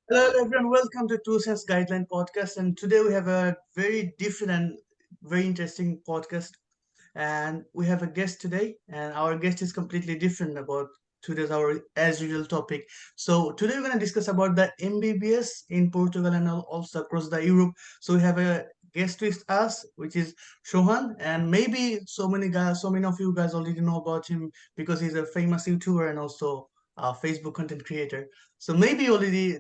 Hello everyone, welcome to Two Cents Guideline Podcast. And today we have a very different and very interesting podcast. And we have a guest today, and our guest is completely different about today's our as usual topic. So today we're gonna discuss about the MBBS in Portugal and also across the Europe. So we have a guest with us, which is Sohan, and maybe so many of you guys already know about him because he's a famous YouTuber and also a Facebook content creator. So maybe you already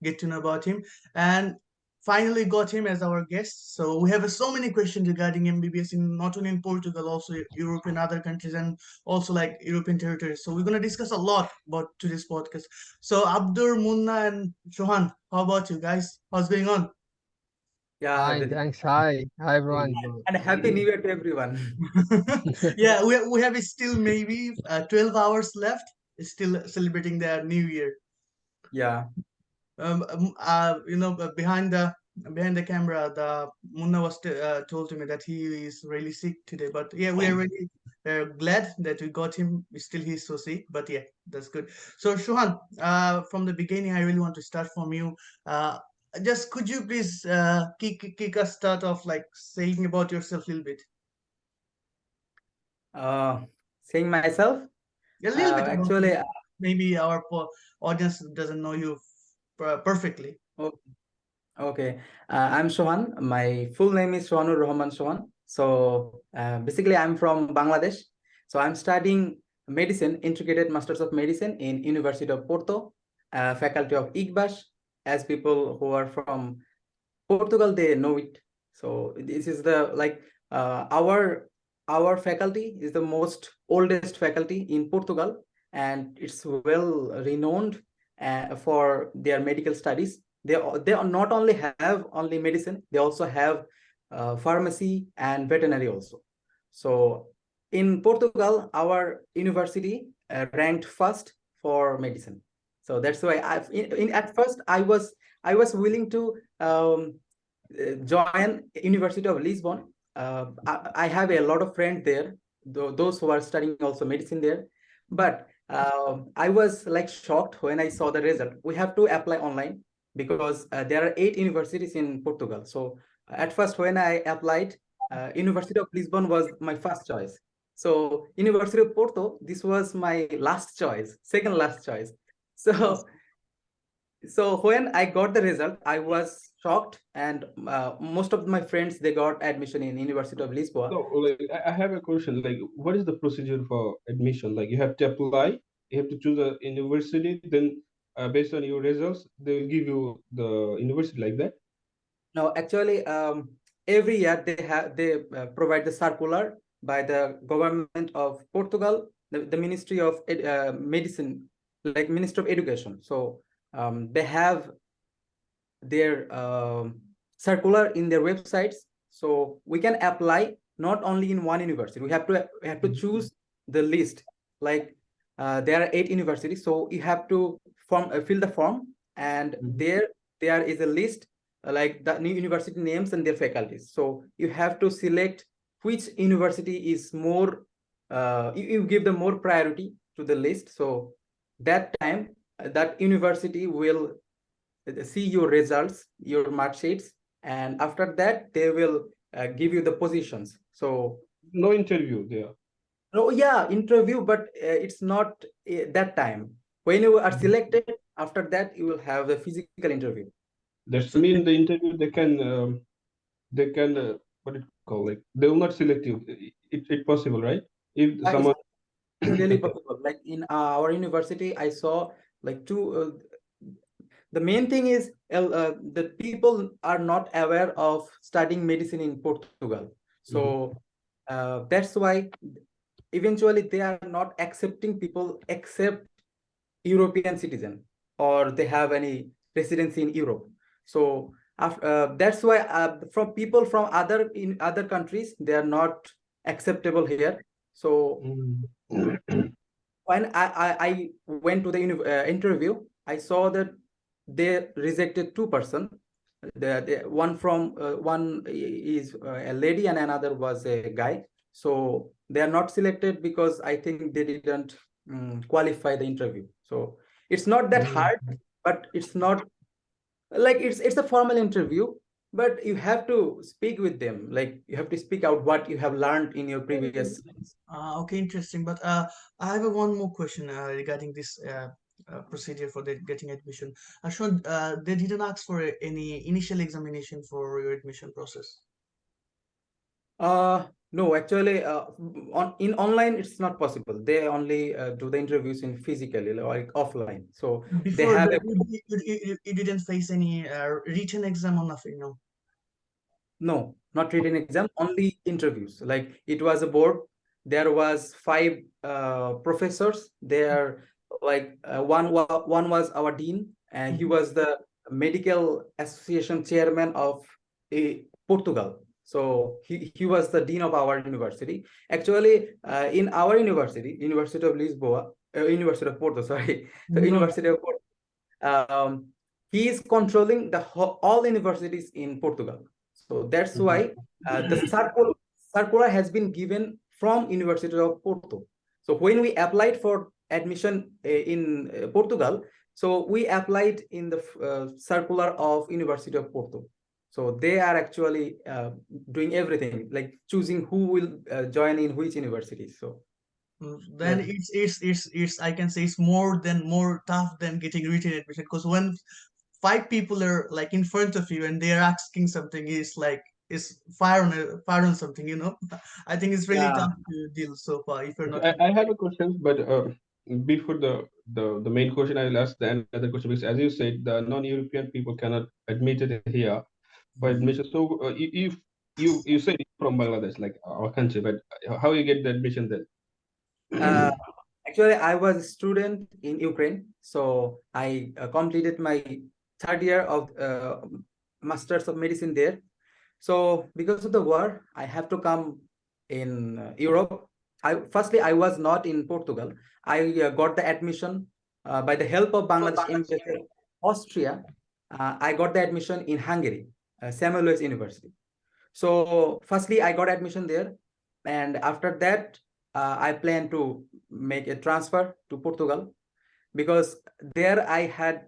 get to know about him, and finally got him as our guest. So we have so many questions regarding MBBS in not only in Portugal, also Europe and other countries, and also like European territories. So we're gonna discuss a lot about today's podcast. So Abdur, Munna, and Shohan, how about you guys? How's going on? Yeah, Fine, thanks. Hi everyone. and Happy New Year to everyone. Yeah, we have still maybe 12 hours left. Still celebrating the New Year. Yeah, Behind the camera, the Munna was told to me that he is really sick today. But yeah, we are really glad that we got him. Still, he's so sick, but yeah, that's good. So Shuhan, from the beginning, I really want to start from you. Uh, just could you please kick us start off like saying about yourself a little bit, uh, saying myself, a little bit about actually, yourself. Maybe our audience doesn't know you perfectly. oh, okay. I'm Sohan. My full name is Sohanur Rahman Sohan. So basically, I'm from Bangladesh. So I'm studying medicine, integrated Masters of Medicine in University of Porto, Faculty of IGBAS. As people who are from Portugal, they know it. So this is the like our faculty is the most oldest faculty in Portugal, and it's well renowned for their medical studies. They not only have only medicine, they also have pharmacy and veterinary also. So in Portugal, our university ranked first for medicine. So that's why at first I was willing to join University of Lisbon. I have a lot of friends there, those who are studying also medicine there. But I was like shocked when I saw the result. We have to apply online because there are 8 universities in Portugal. So at first when I applied, University of Lisbon was my first choice. So University of Porto, this was my last choice, second last choice. So when I got the result, I was shocked, and most of my friends they got admission in University of Lisboa. So, like, I have a question. Like, what is the procedure for admission? Like, you have to apply, you have to choose a university, then based on your results, they will give you the university like that. Now, actually, every year they provide the circular by the government of Portugal, the Ministry of Medicine, like Ministry of Education. So they have their circular in their websites, so we can apply not only in one university. We have to choose the list. Like there are 8 universities, so you have to fill the form, and there is a list, like the new university names and their faculties. So you have to select which university is more, you give the more priority to the list. So that time that university will see your results, your mark sheets, and after that they will give you the positions. So No interview there. oh yeah, interview, but it's not that time. When you are selected, after that you will have the physical interview. That's So mean the interview they can what it call, like they will not select you. It possible, right? If it's someone really possible. Like in our university, I saw like two. The main thing is the people are not aware of studying medicine in Portugal. Mhm. So that's why eventually they are not accepting people except European citizen, or they have any residency in Europe. So that's why from people from other countries, they are not acceptable here. So when I went to the interview, I saw that they rejected 2 person. One is a lady and another was a guy. So they are not selected because I think they didn't qualify the interview. So it's not that hard. but it's not like it's a formal interview, but you have to speak with them, like you have to speak out what you have learned in your previous. Okay, interesting. But I have one more question regarding this procedure for the getting admission. Ashwin, they didn't ask for any initial examination for your admission process. No, actually, on in online it's not possible. They only do the interviews in physically, like offline. So they Before have that, a you didn't face any written exam or nothing, no? no, not written exam, only interviews. Like it was a board. There was five professors. There, like one was our dean, and he Mhm. was the medical association chairman of Portugal. So he was the dean of our university. Actually, in our university, University of Lisboa, University of Porto, sorry, so No. University of Porto, um, he is controlling the all universities in Portugal. So that's Mhm. why the circular has been given from University of Porto. So when we applied for admission in Portugal, so we applied in the circular of University of Porto. So they are actually doing everything, like choosing who will join in which university. So Then that, it's I can say it's more tough than getting written admission, because when five people are like in front of you and they're asking something, is like is fire on something, you know. I think it's really yeah. tough to deal so far if you're Okay, not having. I have a question, but before the main question, I'll ask the another question because, as you said, the non-European people cannot admit it here for admission. So, if you said you're from Bangladesh, like our country, but how you get the admission then? Uh, Actually, I was a student in Ukraine, so I completed my third year of Masters of Medicine there. So because of the war, I have to come in Europe. I was not in Portugal. I got the admission by the help of Bangladesh Embassy, Austria. I got the admission in Hungary, Samuel Lewis University. So firstly, I got admission there, and after that, I plan to make a transfer to Portugal because there I had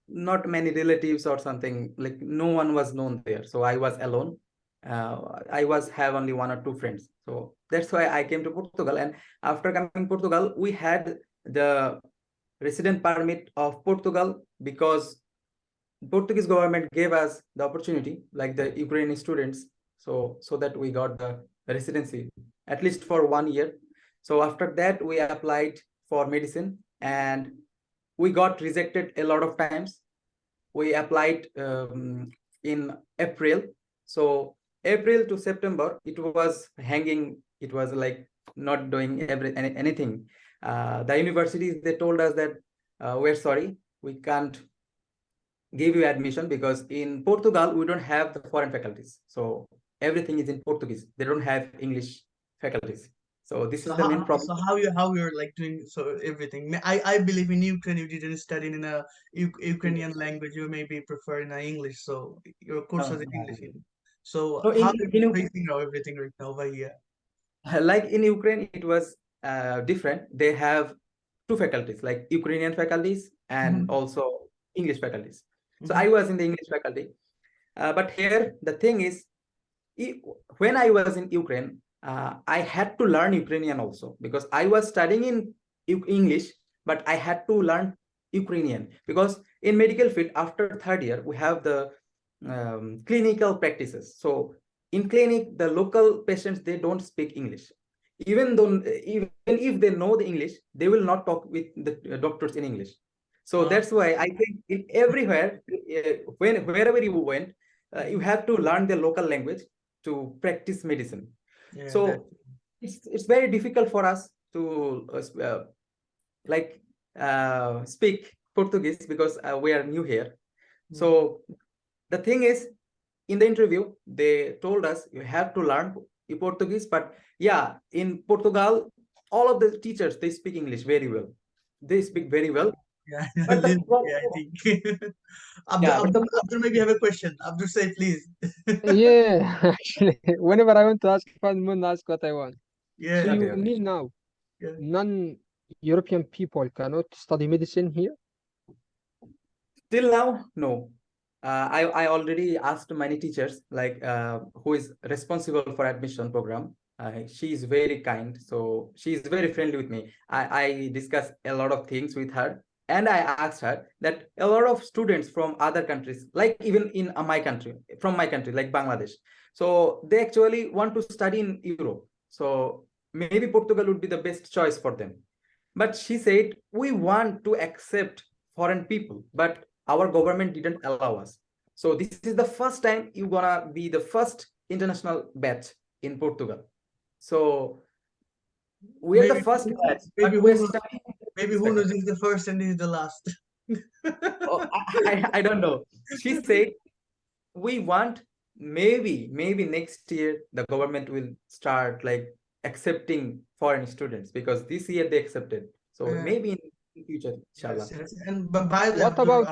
not many relatives or something, like no one was known there, so I was alone. I was have only one or two friends, so that's why I came to Portugal. And after coming to Portugal, we had the resident permit of Portugal because Portuguese government gave us the opportunity, like the Ukrainian students, so that we got the residency at least for 1 year. So after that, we applied for medicine, and we got rejected a lot of times. We applied in April. So April to September, it was hanging. It was like not doing anything. The universities, they told us that we're sorry, we can't give you admission because in Portugal we don't have the foreign faculties. So everything is in Portuguese. They don't have English faculties. So this So is the main problem. how you're like doing so everything. I believe in Ukraine you didn't study in a Ukrainian language. You maybe prefer in a English. So your course is in Yeah. English. So So how are you facing now everything right now over here? like in Ukraine, it was different. They have two faculties, like Ukrainian faculties and Mhm. also English faculties. So Mhm. I was in the English faculty. But here, the thing is, when I was in Ukraine, I had to learn Ukrainian also because I was studying in English, but I had to learn Ukrainian because in medical field after third year we have the clinical practices. So in clinic, the local patients, they don't speak English. Even if they know the English, they will not talk with the doctors in English. So Uh, that's why I think in everywhere, wherever you went, you have to learn the local language to practice medicine. yeah, that. So it's very difficult for us to like speak Portuguese because we are new here. Mhm. So the thing is, in the interview, they told us you have to learn Portuguese, but yeah, in Portugal, all of the teachers, they speak English very well. They speak very well. Yeah, But the yeah, I think. yeah, but the Abdul maybe have a question. Abdul, say please. Yeah, actually, whenever I want to ask if I'm going to ask what I want. So Yeah, okay, you okay. mean now yeah. non-European people cannot study medicine here? Till now, no. I already asked many teachers, like who is responsible for admission program. She is very kind, so she is very friendly with me. I discuss a lot of things with her, and I asked her that a lot of students from other countries, like even in my country, from my country, like Bangladesh, so they actually want to study in Europe. So maybe Portugal would be the best choice for them. But she said, we want to accept foreign people, but our government didn't allow us. So this is the first time you're gonna be the first international batch in Portugal. So we are the Maybe, first batch, maybe but who we're knows? studying Maybe this who knows? faculty. He's the first and he's the last. Oh, I don't know. She said, we want maybe next year the government will start like accepting foreign students, because this year they accepted. So Uh, maybe in future, yes, inshallah. yes. And but by the What Abdur, about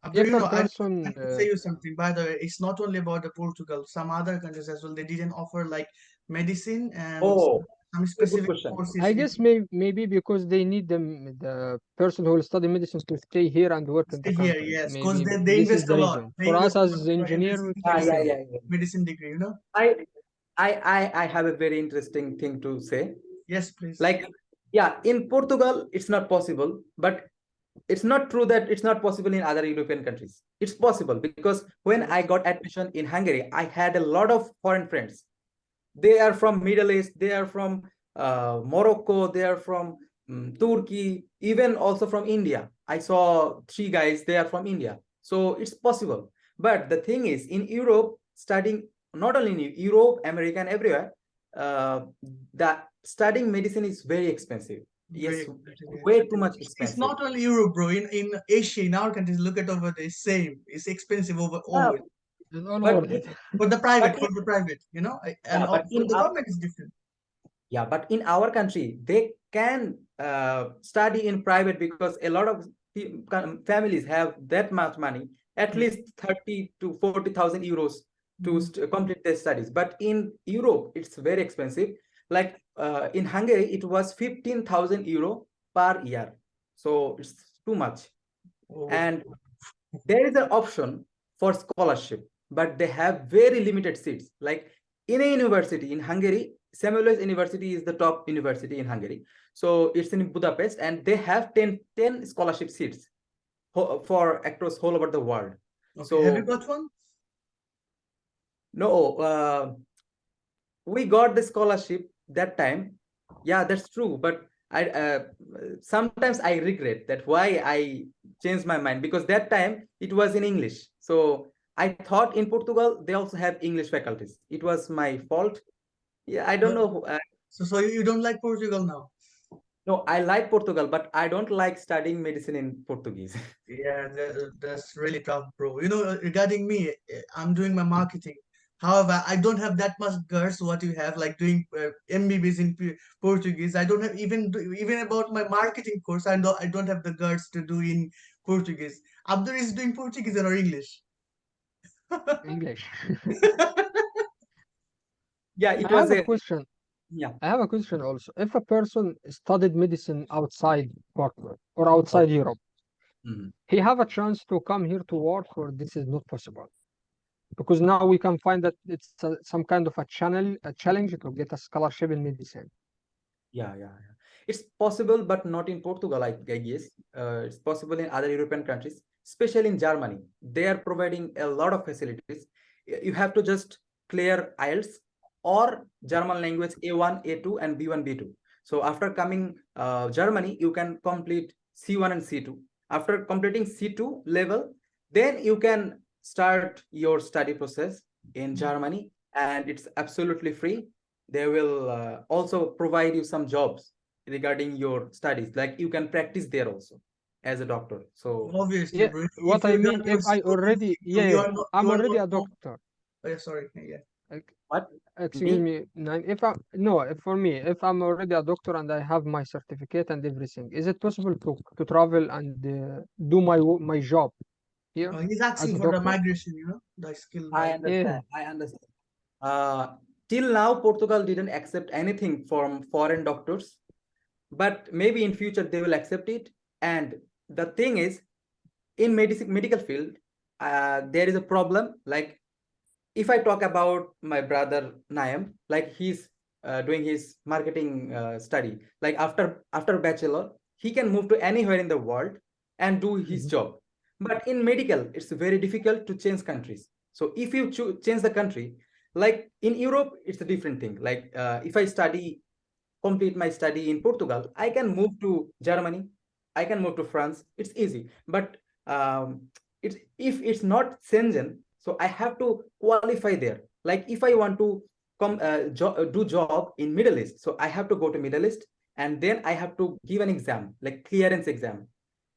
Abdur, if a person? I can say you something. By the way, it's not only about the Portugal. Some other countries as well. They didn't offer like medicine and Oh, some very good specific question. courses I in guess maybe because they need the person who will study medicine to stay here and work in the stay here. country. Yes, because Maybe they this is invest a the lot. reason. They For us invest a lot as for engineer, everything we for can Yeah, your say yeah. medicine degree. I have a very interesting thing to say. Yes, please. Like, yeah, in Portugal, it's not possible, but it's not true that it's not possible in other European countries. It's possible because when I got admission in Hungary, I had a lot of foreign friends. They are from Middle East, they are from Morocco, they are from Turkey, even also from India. I saw 3 guys, they are from India. So it's possible. But the thing is, in Europe, studying not only in Europe, America, and everywhere, uh, that studying medicine is very expensive. Very Yes, expensive, yes. way too much It's expensive. not only Europe, bro. In Asia, in our countries, look at over there, same. It's expensive over Yeah, always. it's all but worth it. For the but private, in, and yeah, but for in the our government is different. Yeah, but in our country, they can study in private because a lot of families have that much money, at Mm, least 30 to 40,000 euros to mm. complete their studies. But in Europe, it's very expensive. Like in Hungary, it was 15,000 euro per year. So it's too much. Oh, And there is an option for scholarship, but they have very limited seats. Like in a university in Hungary, Semmelweis University is the top university in Hungary. So it's in Budapest, and they have 10 scholarship seats for across all over the world. okay. Have you So got one? no, we got the scholarship that time. Yeah, that's true. But I sometimes I regret that why I changed my mind, because that time it was in English. So I thought in Portugal they also have English faculties. It was my fault. Yeah, I don't No. know. So you don't like Portugal now? No, I like Portugal, but I don't like studying medicine in Portuguese. Yeah, that's really tough, bro. Regarding me, I'm doing my marketing. However, I don't have that much guts what you have, like doing MBBS in Portuguese. I don't have even about my marketing course. I don't have the guts to do in Portuguese. Abdur is doing Portuguese or English. English. Yeah, it I have was a a question. yeah. I have a question also. If a person studied medicine outside Portugal or outside Okay. Europe, Mhm. he have a chance to come here to work, or this is not possible? Because now we can find that it's some kind of a challenge to get a scholarship in medicine. Yeah. It's possible, but not in Portugal, I guess. It's possible in other European countries, especially in Germany. They are providing a lot of facilities. You have to just clear IELTS or German language A1, A2, and B1, B2. So after coming Germany, you can complete C1 and C2. After completing C2 level, then you can start your study process in Germany, and it's absolutely free. They will also provide you some jobs regarding your studies, like you can practice there also as a doctor. So Obviously, Yeah, bro. If what I you're mean, done your if I schooling, already, you, yeah, you yeah, are not you I'm are already not a home. doctor. Oh, yeah, sorry. Yeah. Like, what excuse me me, if I no, if for me, if I'm already a doctor and I have my certificate and everything, is it possible to travel and do my job here He's as asking a for the doctor? migration, the skill I migration. Yeah, understand. I understand. Till now, Portugal didn't accept anything from foreign doctors, but maybe in future they will accept it. And the thing is, in medical field, there is a problem. Like if I talk about my brother Naim, like he's doing his marketing study. Like after bachelor, he can move to anywhere in the world and do his Mhm. job. But in medical, it's very difficult to change countries. So if you change the country, like in Europe, it's a different thing. Like if I complete my study in Portugal, I can move to Germany, I can move to France. It's easy. But it's if it's not Shenzhen, so I have to qualify there. Like if I want to do job in Middle East, so I have to go to Middle East, and then I have to give an exam, like clearance exam.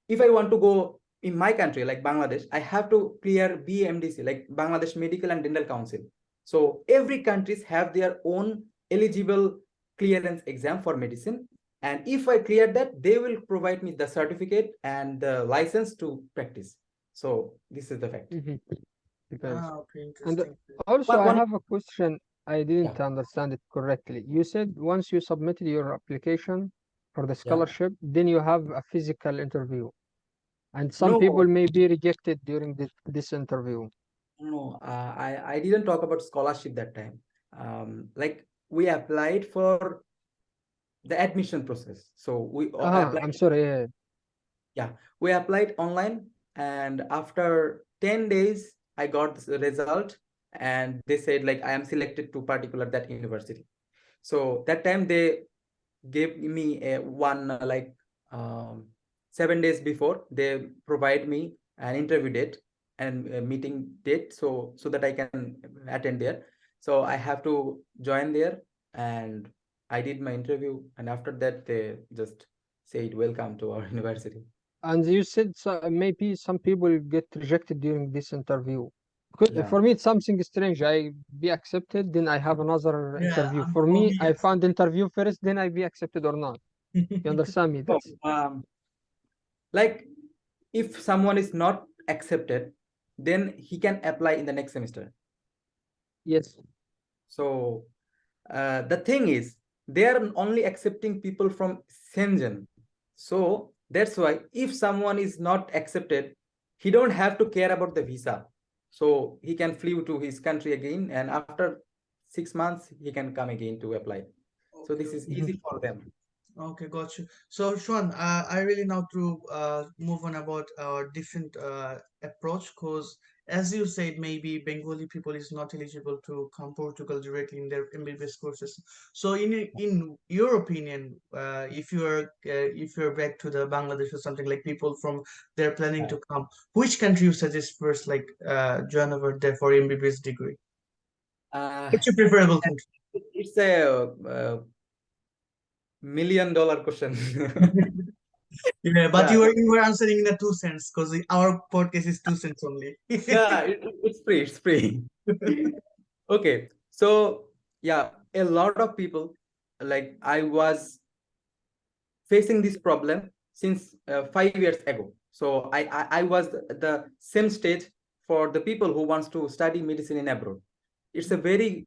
If I want to go in my country, like Bangladesh, I have to clear BMDC, like Bangladesh Medical and Dental Council. So every countries have their own eligible clearance exam for medicine. And if I clear that, they will provide me the certificate and the license to practice. So this is the fact. Mhm. Depends. Okay, And interesting. also, I One, have a question. I yeah, didn't understand it correctly. You said once you submitted your application for the yeah. scholarship, then you have a physical interview. And some No, people may be rejected during this interview. no, I didn't talk about scholarship that time. Like we applied for the admission process. So we I'm applied. sorry. Yeah. Yeah, we applied online, and after 10 days, I got the result, and they said like I am selected to particular that university. So that time they gave me a one um, 7 days before they provide me an interview date and a meeting date, so that I can attend there. So I have to join there, and I did my interview, and after that they just said welcome to our university. And you said maybe some people get rejected during this interview. Yeah. For me, it's something strange. I be accepted, then I have another Yeah, interview. For for me, me, I found interview first, then I be accepted or not. You yes. understand me? So, That's like if someone is not accepted, then he can apply in the next semester. yes. So the thing is, they are only accepting people from Shenzhen. So that's why if someone is not accepted, he don't have to care about the visa. So he can flee to his country again, and after 6 months, he can come again to apply. So Okay, this is okay. Mhm. easy for them. Okay, got you. So, Sean, I really now to move on about our different approach, because as you said, maybe Bengali people is not eligible to come Portugal directly in their MBBS courses. So, in your opinion, if you're back to the Bangladesh or something, like people from they're planning Yeah. to come, which country you suggest first, like join over there for MBBS degree? Uh, What's your preferable country? it's a $1 million question. Yeah, but Yeah, you were answering in a 2 cents because our podcast is 2 cents only. yeah, it's free, it's free. Okay, so yeah, a lot of people, like I was facing this problem since 5 years ago. So I was the same stage for the people who wants to study medicine in abroad. It's a very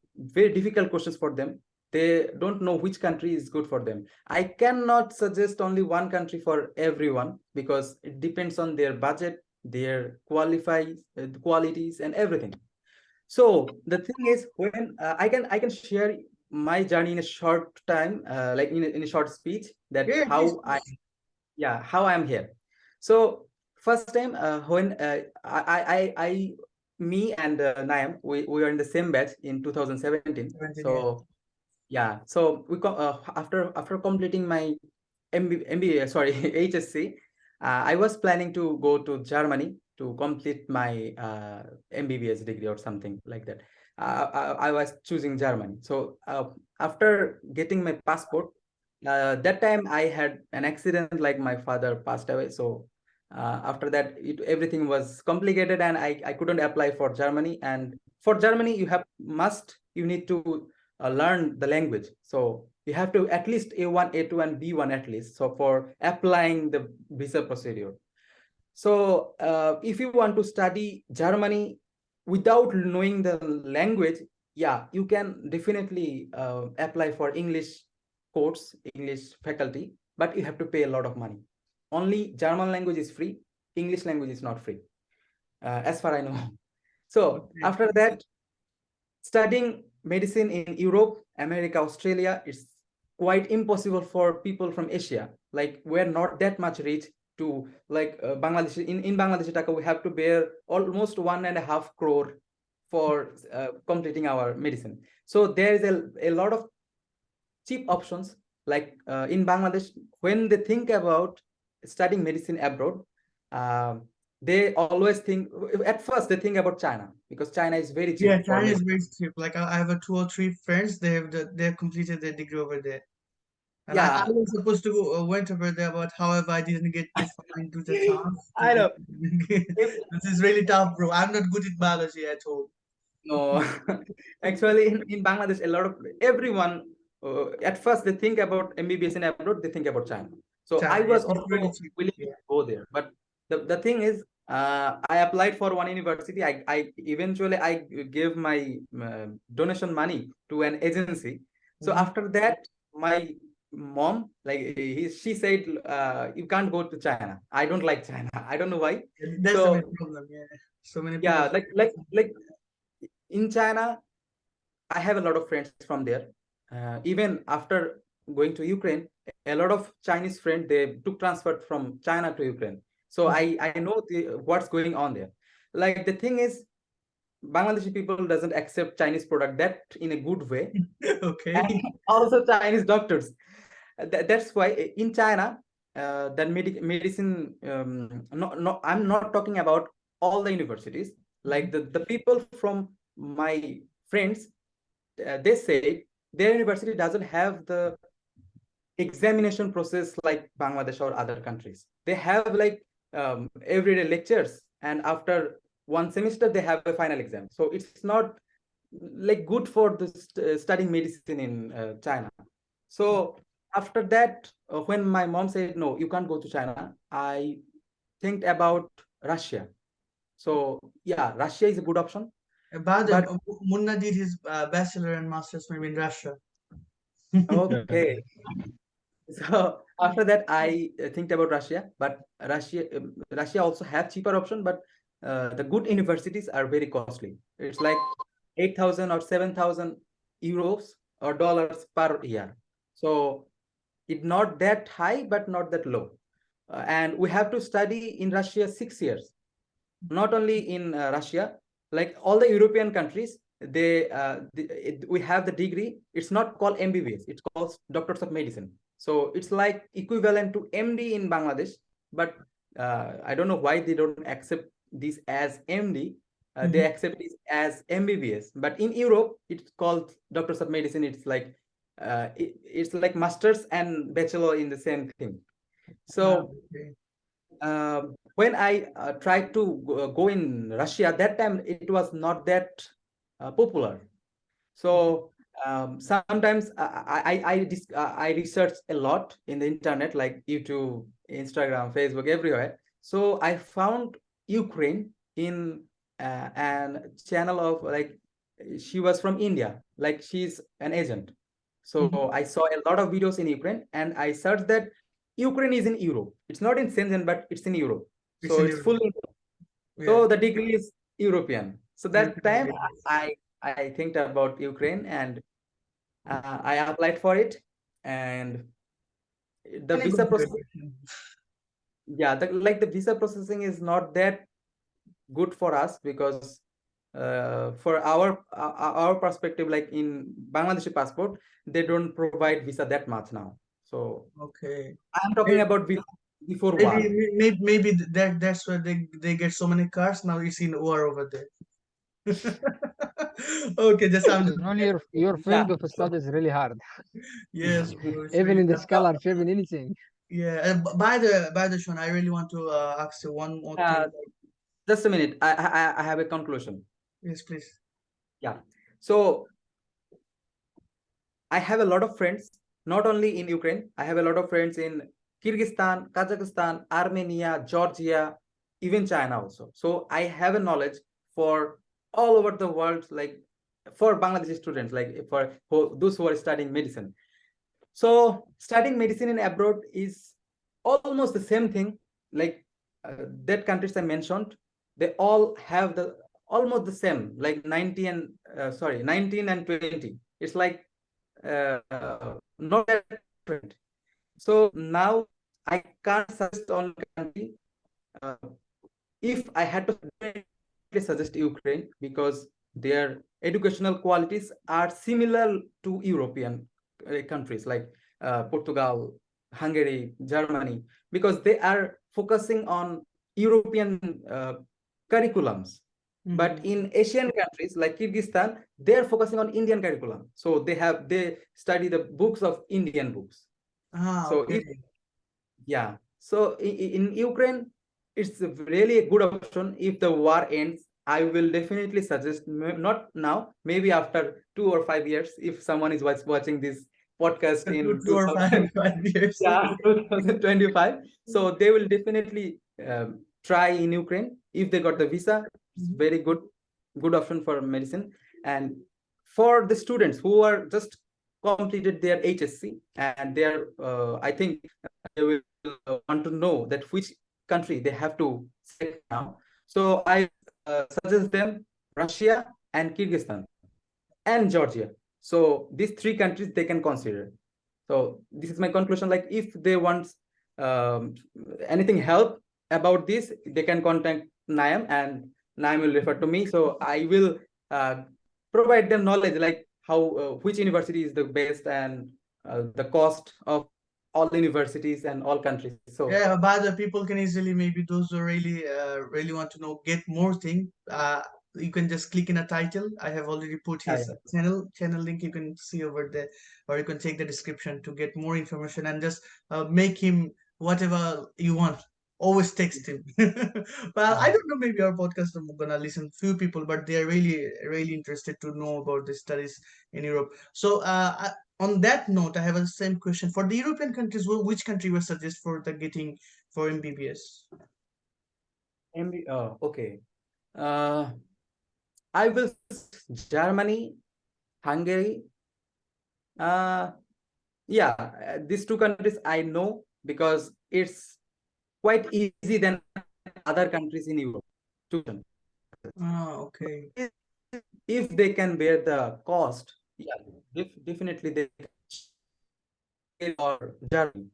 difficult questions for them. They don't know which country is good for them. I cannot suggest only one country for everyone because it depends on their budget, their qualities and everything. So the thing is, when I can share my journey in a short time, like in a short speech, that Yeah, please, how I please. yeah how I'm here. So first time when me and Naim, we are in the same batch in 2017. 17, yeah. So yeah, so after completing my MBA, sorry, HSC, I was planning to go to Germany to complete my MBBS degree or something like that. I was choosing Germany. So after getting my passport, that time I had an accident, like my father passed away. So after that, everything was complicated, and I couldn't apply for Germany. And for Germany, you need to learn the language. So you have to at least A1, A2, and B1 at least. So for applying the visa procedure. So if you want to study Germany without knowing the language, yeah, you can definitely apply for English course, English faculty, but you have to pay a lot of money. Only German language is free, English language is not free, as far I know. So Okay. after that, studying medicine in Europe, America, Australia, it's quite impossible for people from Asia. Like we're not that much rich to like Bangladesh. In Bangladeshi taka, we have to bear almost 1.5 crore for completing our medicine. So there is a lot of cheap options. Like in Bangladesh, when they think about studying medicine abroad, they always think, at first they think about China, because China is very Yeah, cheap for China is medicine. very cheap. Like I have a 2 or 3 friends. They've completed their degree over there, and I Yeah, was supposed to go, went over there, but however I didn't get to find to the chance to I go. know. If, This is really tough, bro. I'm not good at biology at all. no, actually, in Bangladesh, a lot of everyone at first they think about MBBS in abroad, they think about China. So I China, yes, was it's really also cheap. willing to Yeah. go there, but the thing is, I applied for one university. I eventually I gave my donation money to an agency. So Mhm. after that, my mom, like she said, you can't go to China. I don't like China. I don't know why. That's the main So problem. Yeah, so many people. yeah, like in China, I have a lot of friends from there. Even after going to Ukraine, a lot of Chinese friends they took transfer from China to Ukraine. So Mhm. I know what's going on there. Like the thing is, Bangladeshi people doesn't accept Chinese product that in a good way, and Okay. also Chinese doctors. That's why in China, that medicine. No, I'm not talking about all the universities. Like the people from my friends, they say their university doesn't have the examination process like Bangladesh or other countries. They have like everyday lectures, and after one semester they have a final exam. So it's not like good for the studying medicine in China. So after that, when my mom said no, you can't go to China, I think about Russia. So yeah, Russia is a good option, About but Munna did his bachelor and master's maybe in Russia. okay. So after that, I think about Russia, but Russia also have cheaper option, but the good universities are very costly. It's like 8,000 or 7,000 euros or dollars per year. So it's not that high, but not that low. And we have to study in Russia 6 years. Not only in Russia, like all the European countries, we have the degree. It's not called MBBS. It's called Doctors of Medicine. So it's like equivalent to MD in Bangladesh, but I don't know why they don't accept this as MD. They Mhm. accept this as MBBS. But in Europe, it's called Doctors of Medicine. It's like it's like masters and bachelor in the same thing. Ah, So okay. when I tried to go in Russia, that time it was not that popular. So sometimes I research a lot in the internet, like YouTube, Instagram, Facebook, everywhere. So I found Ukraine in an channel of like she was from India, like she's an agent. Mhm. So I saw a lot of videos in Ukraine, and I searched that Ukraine is in Europe. It's not in Shenzhen, but it's in Europe. It's So in it's Europe. fully, Yeah, so the degree is European. So that European time degrees. I think about Ukraine, and I applied for it, and the Any good visa process, graduation. yeah, like the visa processing is not that good for us, because for our perspective, like in Bangladeshi passport, they don't provide visa that much now. So Okay. I'm talking May- about before war. maybe that's why they get so many cars now. You see in war over there. Okay, just I'm just Usually your Yeah. field of study is really hard, yes, bro, it's even really in the tough. Now, scholarship, in anything. yeah, by the Sean, I really want to ask you one more thing. Uh, just a minute. I have a conclusion. Yes, please. Yeah. So I have a lot of friends, not only in Ukraine. I have a lot of friends in Kyrgyzstan, Kazakhstan, Armenia, Georgia, even China also. So I have a knowledge for all over the world, like for Bangladeshi students, like for those who are studying medicine. So studying medicine in abroad is almost the same thing. Like that countries I mentioned, they all have the almost the same, like 19 and 20. It's like not that different. So now I can't suggest on country. Uh, if I had to definitely suggest Ukraine, because their educational qualities are similar to European countries like Portugal, Hungary, Germany, because they are focusing on European curriculums. But Mhm. in Asian countries like Kyrgyzstan, they are focusing on Indian curriculum. So they study the books of Indian books. Ah, So if okay. yeah, so in Ukraine, it's really a good option. If the war ends, I will definitely suggest, not now, maybe after 2 or 5 years, if someone is watching this podcast Two, in two or five, 2000, 5 years. yeah, 2025. So they will definitely try in Ukraine if they got the visa. It's Mhm. very good option for medicine. And for the students who are just completed their HSC, and they are, I think they will want to know that which country they have to select now. So I suggest them Russia and Kyrgyzstan and Georgia. So these three countries they can consider. So this is my conclusion. Like if they want um, anything help about this, they can contact Naim, and Naim will refer to me. So I will provide them knowledge like how which university is the best, and the cost of all universities and all countries. So Yeah, but the people can easily, maybe those who really really want to know, get more thing. You can just click in a title. I have already put yeah, his channel link. You can see over there, or you can take the description to get more information and just make him whatever you want. Always text him. Well, I yeah. don't know. Maybe our podcast are gonna listen few people, but they are really interested to know about the studies in Europe. So, on that note, I have a same question for the European countries. Which country was suggest for the getting for MBBS? Okay. Uh, I will Germany, Hungary. Uh, yeah, these two countries I know because it's quite easy than other countries in Europe. Ah, okay. If they can bear the cost, yeah, definitely they can, or Germany,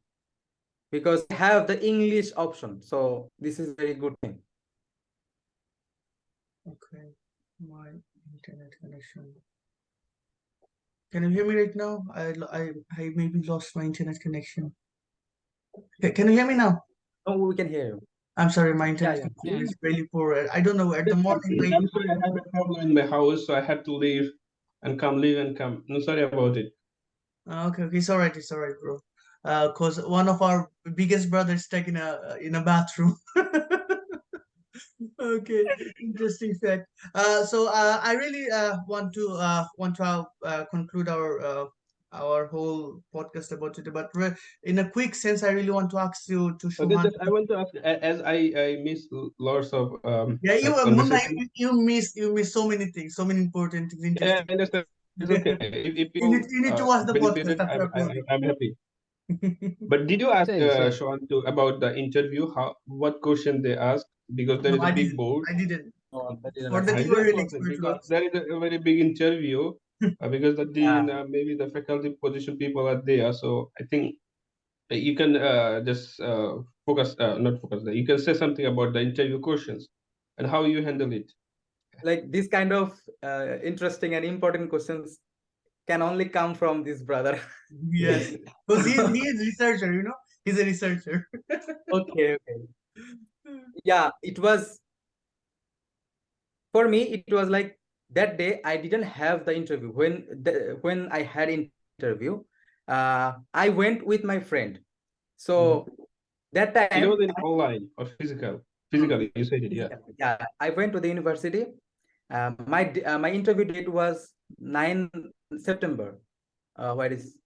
because they have the English option. So this is very good thing. Okay. My internet connection. Can you hear me right now? I maybe lost my internet connection. Can you hear me now? Oh, we can hear you. I'm sorry, my Yeah, internet yeah. connection is really poor. I don't know. At the morning, I'm sorry, I have a problem in my house, so I had to leave and come. No, sorry about it. Okay, okay, it's all right, bro. Cause one of our biggest brothers stuck in a bathroom. Okay, interesting fact. I really want to conclude our whole podcast about today, but in a quick sense, I really want to ask you to Okay, Shohan. just I want to ask, as I miss lots of Yeah, you Munna, conversation. you miss so many things, so many important things, Yeah, interesting. I understand. It's okay. If You need to watch the benefit podcast it, after uploading. I'm happy. But did you ask Same, same. Sean to about the interview? How what question they asked? Because there No, is a I big didn't. board. I didn't. No, that didn't For that, I you are just really want it expert to because ask. there is a very big interview. Because the dean, Yeah. maybe the faculty position people are there. So I think you can just focus, not focus. You can say something about the interview questions and how you handle it. Like this kind of interesting and important questions can only come from this brother. Yes, because he So, he is researcher. He's a researcher. okay, okay. Yeah, it was for me. It was like that day I didn't have the interview. When I had interview, I went with my friend. Mhm. So that It time, was in online or physical. Physically, you said it, yeah. yeah, I went to the university. My interview date was 9 September. Where is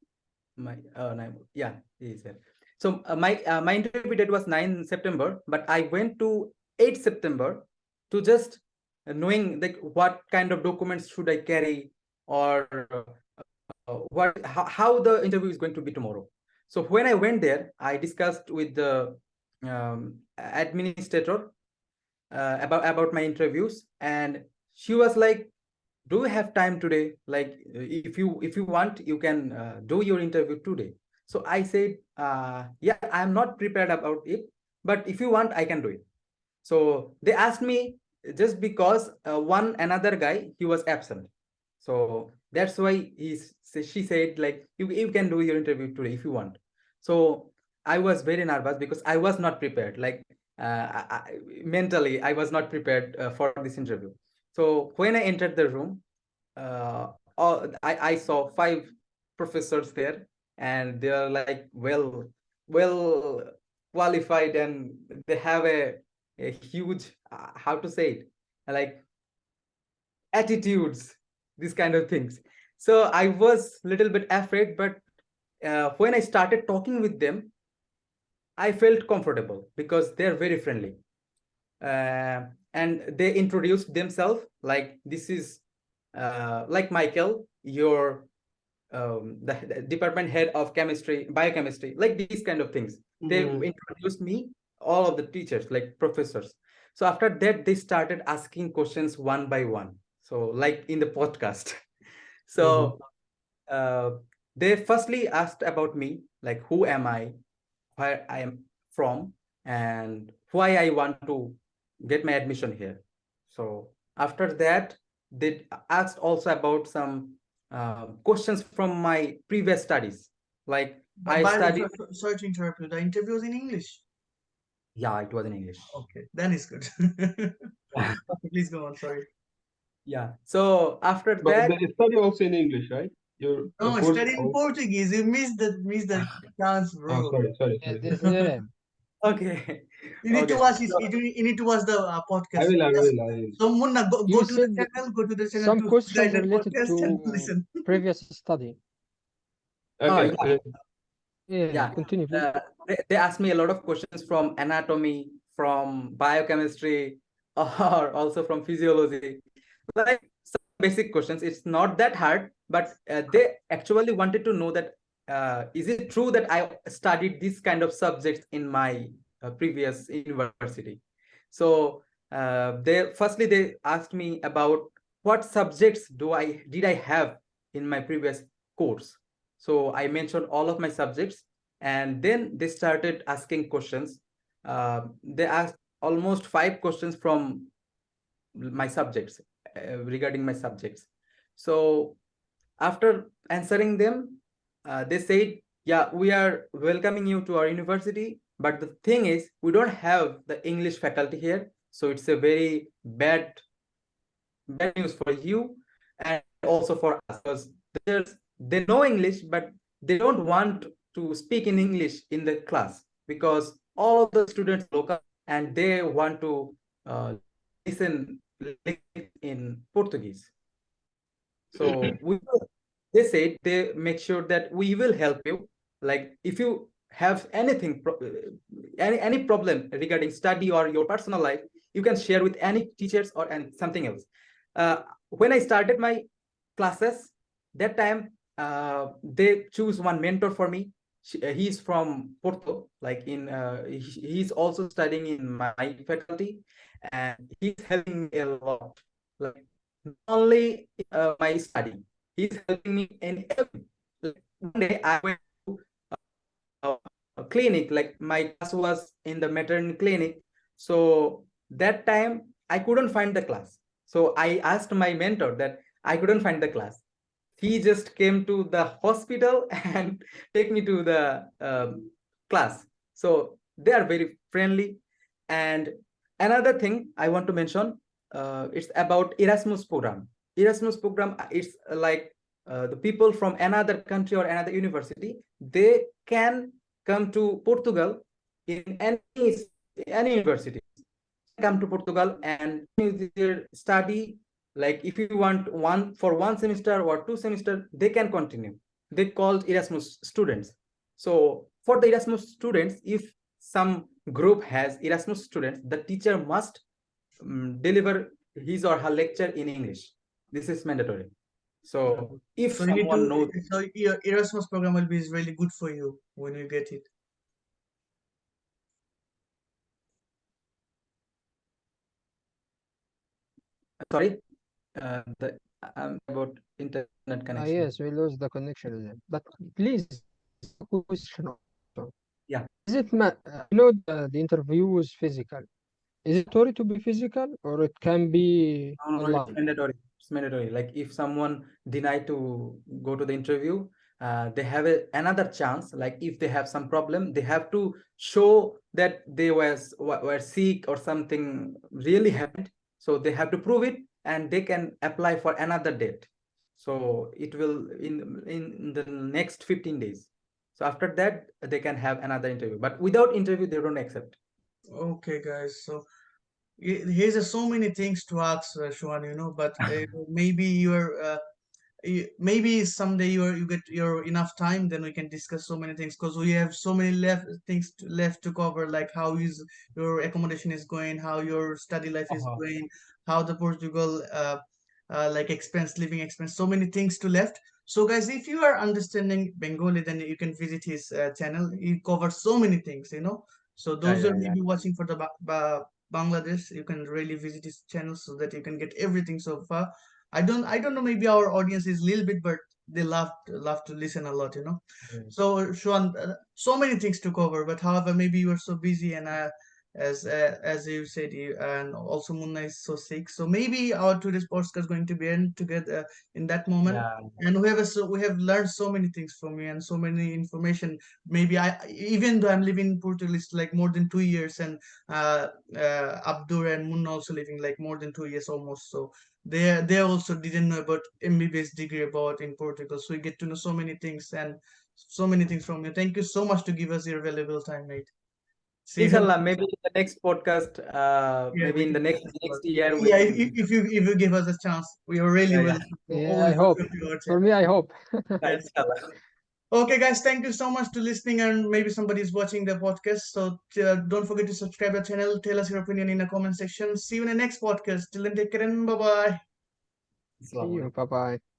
my nine, yeah, he is there. So my interview date was 9 September, but I went to 8 September to just knowing like what kind of documents should I carry, or how the interview is going to be tomorrow. So when I went there, I discussed with the administrator about my interviews, and she was like, do you have time today? Like, if you want, you can do your interview today. So I said, yeah, I'm not prepared about it, but if you want, I can do it. So they asked me just because one another guy, he was absent. So that's why she said like, you can do your interview today if you want. So I was very nervous because I was not prepared. Like mentally, I was not prepared for this interview. So when I entered the room, I saw five professors there, and they are like well qualified, and they have a huge how to say it, like attitudes, these kind of things. So I was little bit afraid, but when I started talking with them, I felt comfortable because they're very friendly. And they introduced themselves like, this is like Michael, your the department head of chemistry, biochemistry, like these kind of things. They introduced me, all of the teachers, like professors. So after that, they started asking questions one by one. So like in the podcast. So uh, they firstly asked about me, like who am I, where I am from, and why I want to get my admission here. So after that, they asked also about some questions from my previous studies. Like I studied. Sorry to interrupt you. The interview was in English. Yeah, it was in English. Okay, then it's good. Please go on. Sorry. Yeah. So after But that, the study also in English, right? Your No, course. study in Portuguese. You missed the chance, Oh, bro. sorry. Yeah, yeah. okay, You need to okay. watch. So, You need to watch the I podcast. will. I Yes. will. I will. So Munna, You to the said channel. Go to the channel some to questions Guideline related Podcast and to listen. previous study. Okay. yeah. Yeah, Yeah, continue, please. they asked me a lot of questions from anatomy, from biochemistry, or also from physiology, like some basic questions. It's not that hard, but they actually wanted to know that is it true that I studied this kind of subjects in my previous university. So they asked me about what subjects did I have in my previous course. So I mentioned all of my subjects, and then they started asking questions. They asked almost five questions from my subjects, regarding my subjects. So after answering them, they said, yeah, we are welcoming you to our university, but the thing is, we don't have the English faculty here, so it's a very bad news for you and also for us, because they know English, but they don't want to speak in English in the class, because all of the students are local and they want to listen in Portuguese. So they said they make sure that we will help you. Like if you have any problem regarding study or your personal life, you can share with any teachers or something else. When I started my classes, that time they choose one mentor for me. He's from Porto, like he's also studying in my faculty, and he's helping me a lot. Like not only my study, he's helping me in everything. Like one day I went to uh, a clinic, like my class was in the maternity clinic. So that time I couldn't find the class. So I asked my mentor that I couldn't find the class. He just came to the hospital and take me to the class. So they are very friendly. And another thing I want to mention, it's about Erasmus program. Erasmus program, it's like the people from another country or another university, they can come to Portugal in any university. Come to Portugal and their study. Like if you want one for one semester or two semester, they can continue. They called Erasmus students. So for the Erasmus students, if some group has Erasmus students, the teacher must deliver his or her lecture in English. This is mandatory. So if So you need someone to. knows, So your Erasmus program will be really good for you when you get it. Sorry, I'm about internet connection. Yes, we lose the connection again. But please, question also. Yeah. Is it you know the interview is physical? Is it mandatory to be physical or it can be No, no, it's online? mandatory. It's mandatory. Like if someone denied to go to the interview, they have another chance. Like if they have some problem, they have to show that they were sick or something really happened. So they have to prove it, and they can apply for another date. So it will in the next 15 days. So after that, they can have another interview. But without interview, they don't accept. Okay, guys. So here's so many things to ask, Shuan, but maybe maybe someday you get your enough time, then we can discuss so many things because we have so many left to cover, like how is your accommodation is going, how your study life is Uh-huh. going, how the Portugal like living expense, so many things to left. So guys, if you are understanding Bengali, then you can visit his channel. He covers so many things. So Yeah, those who yeah, are yeah. maybe watching for the Bangladesh, you can really visit his channel so that you can get everything so far. I don't know, maybe our audience is a little bit, but they love to listen a lot. Yes. So Sean, so many things to cover, but however, maybe you are so busy, and as you said, and also Munna is so sick. So maybe our today's podcast is going to be end together in that moment. Yeah. And we have learned so many things from you and so many information. Maybe even though I'm living in Portugal, it's like more than 2 years, and Abdur and Munna also living like more than 2 years almost. So they also didn't know about MBBS degree about in Portugal. So we get to know so many things and so many things from you. Thank you so much to give us your valuable time, mate. See you. Inshallah, maybe in the next podcast, Yeah, maybe we in the can next discuss about. next year we Yeah, can. if you give us a chance, we are really Yeah, yeah. will Yeah, I always hope. welcome to our For channel. me, I hope. Yeah, Yes. inshallah. Okay, guys, thank you so much to listening, and maybe somebody is watching the podcast. So don't forget to subscribe the channel. Tell us your opinion in the comment section. See you in the next podcast. Till then, take care and bye bye. See Assalamu you. alaikum. Bye bye.